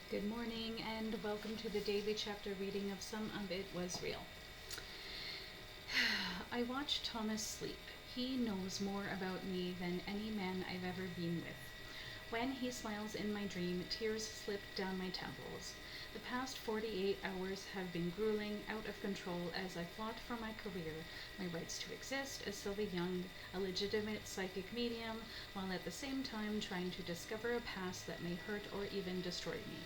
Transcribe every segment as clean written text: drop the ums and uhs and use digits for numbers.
Good morning and welcome to the daily chapter reading of Some of It Was Real. I watch Thomas sleep. He knows more about me than any man I've ever been with. When he smiles in my dream, tears slip down my temples. The past 48 hours have been grueling, out of control as I fought for my career, my rights to exist as Sylvie Young, a legitimate psychic medium, while at the same time trying to discover a past that may hurt or even destroy me.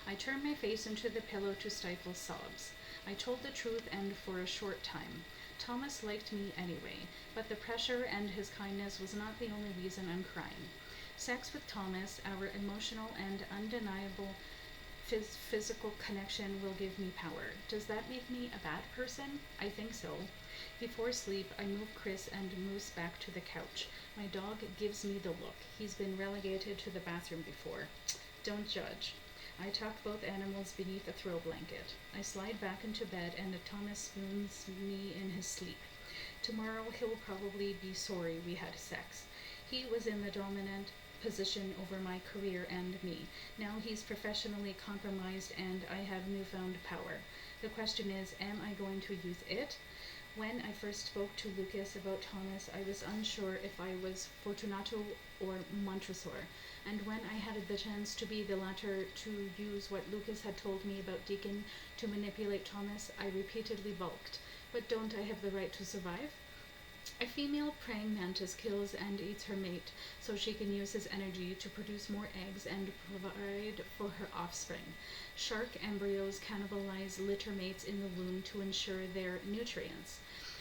I turned my face into the pillow to stifle sobs. I told the truth and for a short time. Thomas liked me anyway, but the pressure and his kindness was not the only reason I'm crying. Sex with Thomas, our emotional and undeniable physical connection, will give me power. Does that make me a bad person? I think so. Before sleep, I move Chris and Moose back to the couch. My dog gives me the look. He's been relegated to the bathroom before. Don't judge. I tuck both animals beneath a throw blanket. I slide back into bed and Thomas spoons me in his sleep. Tomorrow he'll probably be sorry we had sex. He was in the dominant position over my career and me. Now he's professionally compromised and I have newfound power. The question is, am I going to use it? When I first spoke to Lucas about Thomas, I was unsure if I was Fortunato or Montresor, and when I had the chance to be the latter, to use what Lucas had told me about Deacon to manipulate Thomas, I repeatedly balked. But don't I have the right to survive? A female praying mantis kills and eats her mate so she can use his energy to produce more eggs and provide for her offspring. Shark embryos cannibalize litter mates in the womb to ensure their nutrients.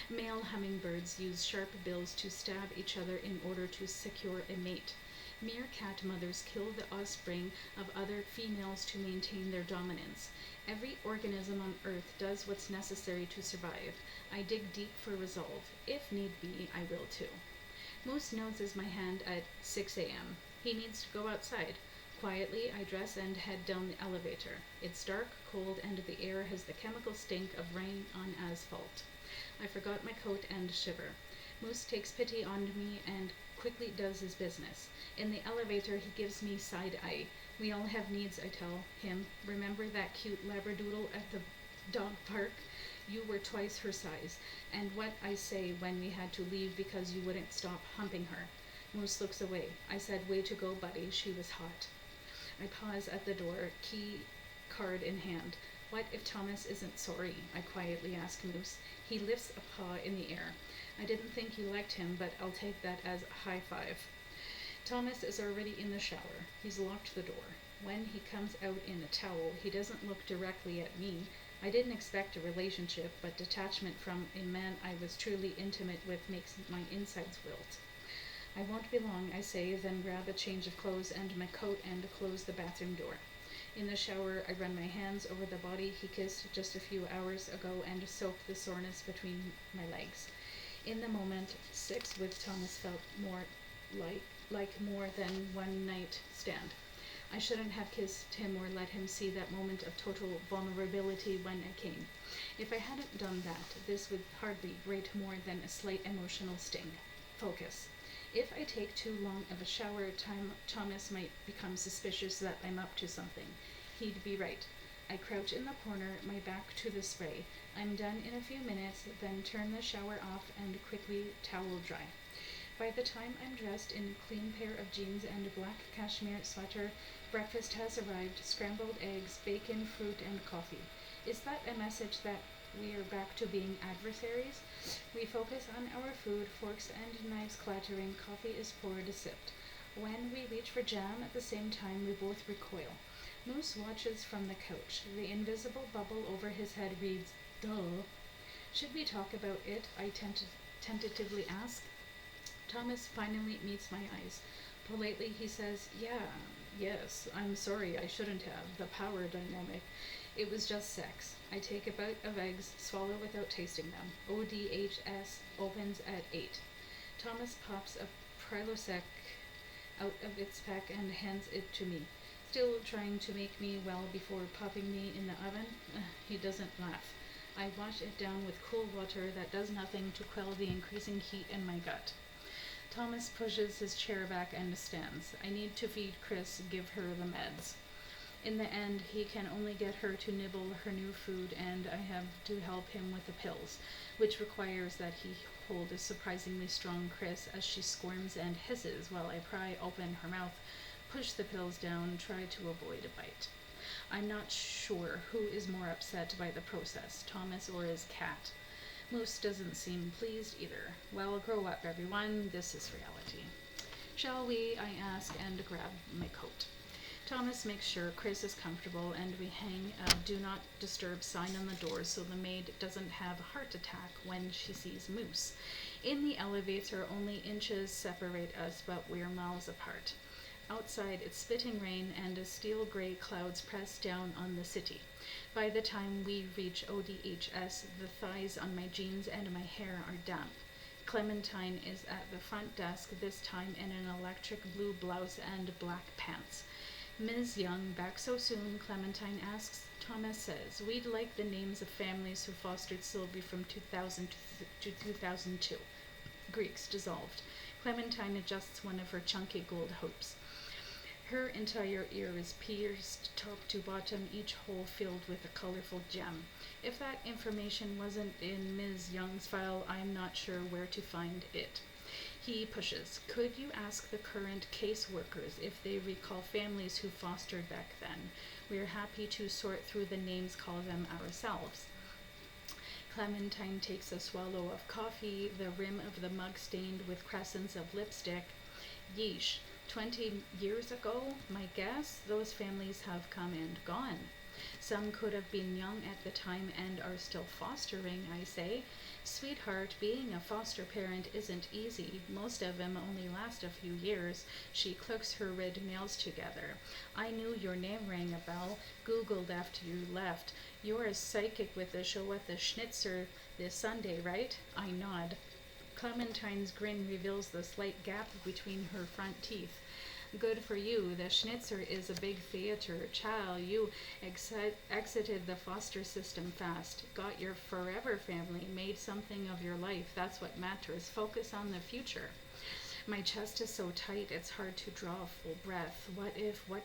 Male hummingbirds use sharp bills to stab each other in order to secure a mate. Meerkat mothers kill the offspring of other females to maintain their dominance. Every organism on Earth does what's necessary to survive. I dig deep for resolve. If need be, I will too. Moose notices my hand at 6 a.m. He needs to go outside. Quietly, I dress and head down the elevator. It's dark, cold, and the air has the chemical stink of rain on asphalt. I forgot my coat and shiver. Moose takes pity on me and quickly does his business. In the elevator, he gives me side eye. We all have needs, I tell him. Remember that cute labradoodle at the dog park? You were twice her size. And what I say when we had to leave because you wouldn't stop humping her. Moose looks away. I said, way to go, buddy. She was hot. I pause at the door, key card in hand. What if Thomas isn't sorry? I quietly ask Moose. He lifts a paw in the air. I didn't think you liked him, but I'll take that as a high five. Thomas is already in the shower. He's locked the door. When he comes out in a towel, he doesn't look directly at me. I didn't expect a relationship, but detachment from a man I was truly intimate with makes my insides wilt. I won't be long, I say, then grab a change of clothes and my coat and close the bathroom door. In the shower, I run my hands over the body he kissed just a few hours ago and soak the soreness between my legs. In the moment, sex with Thomas felt more like more than one night stand. I shouldn't have kissed him or let him see that moment of total vulnerability when it came. If I hadn't done that, this would hardly rate more than a slight emotional sting. Focus. If I take too long of a shower, Thomas might become suspicious that I'm up to something. He'd be right. I crouch in the corner, my back to the spray. I'm done in a few minutes, then turn the shower off and quickly towel dry. By the time I'm dressed in a clean pair of jeans and a black cashmere sweater, breakfast has arrived: scrambled eggs, bacon, fruit, and coffee. Is that a message that we are back to being adversaries? We focus on our food, forks and knives clattering, coffee is poured, sipped. When we reach for jam at the same time, we both recoil. Moose watches from the couch. The invisible bubble over his head reads, duh. Should we talk about it? I tentatively ask. Thomas finally meets my eyes. Politely he says, yes, I'm sorry, I shouldn't have. The power dynamic. It was just sex. I take a bite of eggs, swallow without tasting them. ODHS opens at 8. Thomas pops a Prilosec out of its pack and hands it to me. Still trying to make me well before popping me in the oven? He doesn't laugh. I wash it down with cool water that does nothing to quell the increasing heat in my gut. Thomas pushes his chair back and stands. I need to feed Chris, give her the meds. In the end, he can only get her to nibble her new food, and I have to help him with the pills, which requires that he hold a surprisingly strong Chris as she squirms and hisses while I pry open her mouth, push the pills down, try to avoid a bite. I'm not sure who is more upset by the process, Thomas or his cat. Moose doesn't seem pleased either. Well, grow up, everyone. This is reality. Shall we? I ask and grab my coat. Thomas makes sure Chris is comfortable, and we hang a do not disturb sign on the door so the maid doesn't have a heart attack when she sees Moose. In the elevator, only inches separate us, but we're miles apart. Outside, it's spitting rain, and steel gray clouds press down on the city. By the time we reach ODHS, the thighs on my jeans and my hair are damp. Clementine is at the front desk, this time in an electric blue blouse and black pants. Ms. Young, back so soon? Clementine asks. Thomas says, we'd like the names of families who fostered Sylvie from 2000 to 2002. Greeks dissolved. Clementine adjusts one of her chunky gold hoops. Her entire ear is pierced top to bottom, each hole filled with a colorful gem. If that information wasn't in Ms. Young's file, I'm not sure where to find it. He pushes. Could you ask the current caseworkers if they recall families who fostered back then? We're happy to sort through the names, call them ourselves. Clementine takes a swallow of coffee, the rim of the mug stained with crescents of lipstick. Yeesh. 20 years ago, my guess, those families have come and gone. Some could have been young at the time and are still fostering, I say. Sweetheart, being a foster parent isn't easy. Most of them only last a few years. She clicks her red nails together. I knew your name rang a bell. Googled after you left. You're a psychic with the show at the Schnitzer this Sunday, right? I nod. Clementine's grin reveals the slight gap between her front teeth. Good for you. The Schnitzer is a big theater. Child, you exited the foster system fast. Got your forever family. Made something of your life. That's what matters. Focus on the future. My chest is so tight it's hard to draw a full breath. What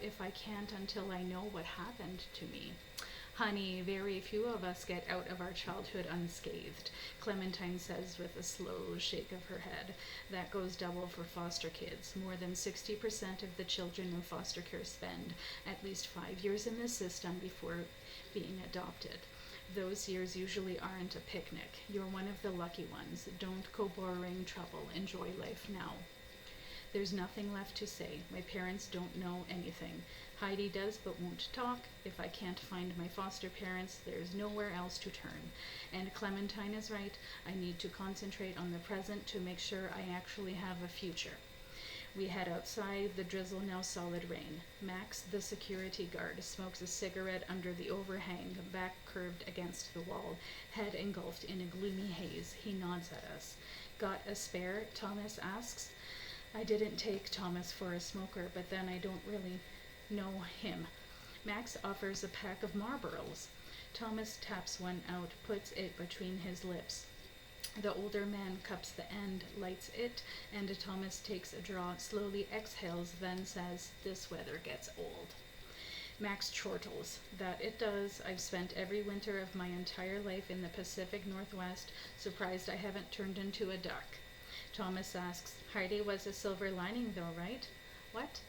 if I can't until I know what happened to me? Honey, very few of us get out of our childhood unscathed, Clementine says with a slow shake of her head. That goes double for foster kids. More than 60% of the children in foster care spend at least 5 years in the system before being adopted. Those years usually aren't a picnic. You're one of the lucky ones. Don't go borrowing trouble. Enjoy life now. There's nothing left to say. My parents don't know anything. Heidi does but won't talk. If I can't find my foster parents, there's nowhere else to turn. And Clementine is right. I need to concentrate on the present to make sure I actually have a future. We head outside, the drizzle now solid rain. Max, the security guard, smokes a cigarette under the overhang, back curved against the wall, head engulfed in a gloomy haze. He nods at us. Got a spare? Thomas asks. I didn't take Thomas for a smoker, but then I don't really know him. Max offers a pack of Marlboros. Thomas taps one out, puts it between his lips. The older man cups the end, lights it, and Thomas takes a draw, slowly exhales, then says, "This weather gets old." Max chortles. That it does. I've spent every winter of my entire life in the Pacific Northwest, surprised I haven't turned into a duck. Thomas asks, Heidi was a silver lining though, right? What?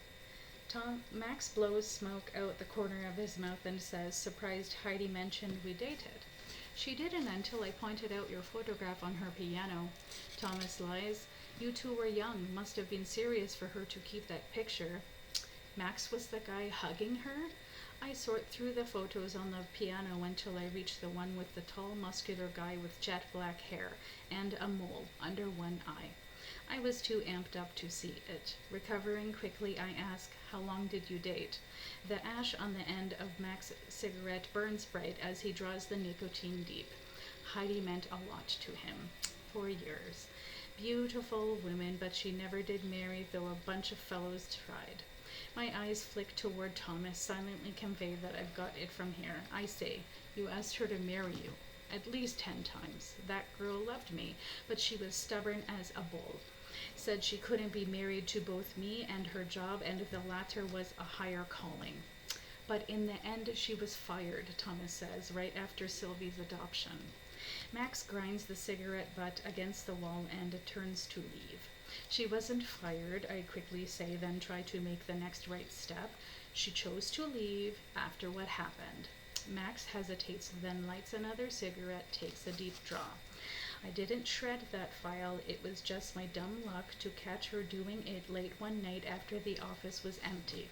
Max blows smoke out the corner of his mouth and says, surprised Heidi mentioned we dated. She didn't until I pointed out your photograph on her piano. Thomas lies. You two were young. Must have been serious for her to keep that picture. Max was the guy hugging her? I sort through the photos on the piano until I reach the one with the tall, muscular guy with jet black hair and a mole under one eye. I was too amped up to see it. Recovering quickly, I ask, how long did you date? The ash on the end of Max's cigarette burns bright as he draws the nicotine deep. Heidi meant a lot to him. 4 years. Beautiful woman, but she never did marry, though a bunch of fellows tried. My eyes flick toward Thomas, silently convey that I've got it from here. I say, you asked her to marry you. At least 10 times. That girl loved me, but she was stubborn as a bull. Said she couldn't be married to both me and her job, and the latter was a higher calling. but in the end she was fired, Thomas says, right after Sylvie's adoption. Max grinds the cigarette butt against the wall and turns to leave. She wasn't fired, I quickly say, then try to make the next right step. She chose to leave after what happened. Max hesitates, then lights another cigarette, takes a deep draw. I didn't shred that file, it was just my dumb luck to catch her doing it late one night after the office was empty.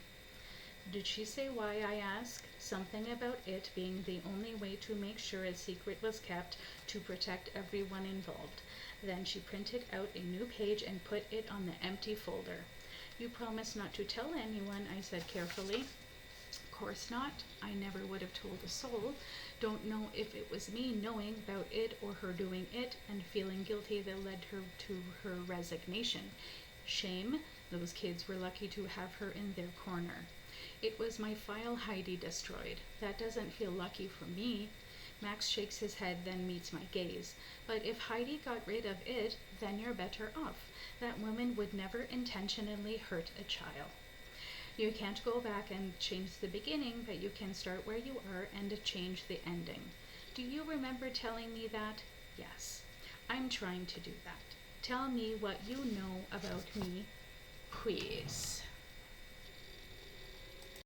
Did she say why, I ask? Something about it being the only way to make sure a secret was kept to protect everyone involved. Then she printed out a new page and put it on the empty folder. You promised not to tell anyone, I said carefully. Course not. I never would have told a soul. Don't know if it was me knowing about it or her doing it and feeling guilty that led her to her resignation. Shame. Those kids were lucky to have her in their corner. It was my file Heidi destroyed. That doesn't feel lucky for me. Max shakes his head, then meets my gaze. But if Heidi got rid of it, then you're better off. That woman would never intentionally hurt a child. You can't go back and change the beginning, but you can start where you are and change the ending. Do you remember telling me that? Yes. I'm trying to do that. Tell me what you know about me, please.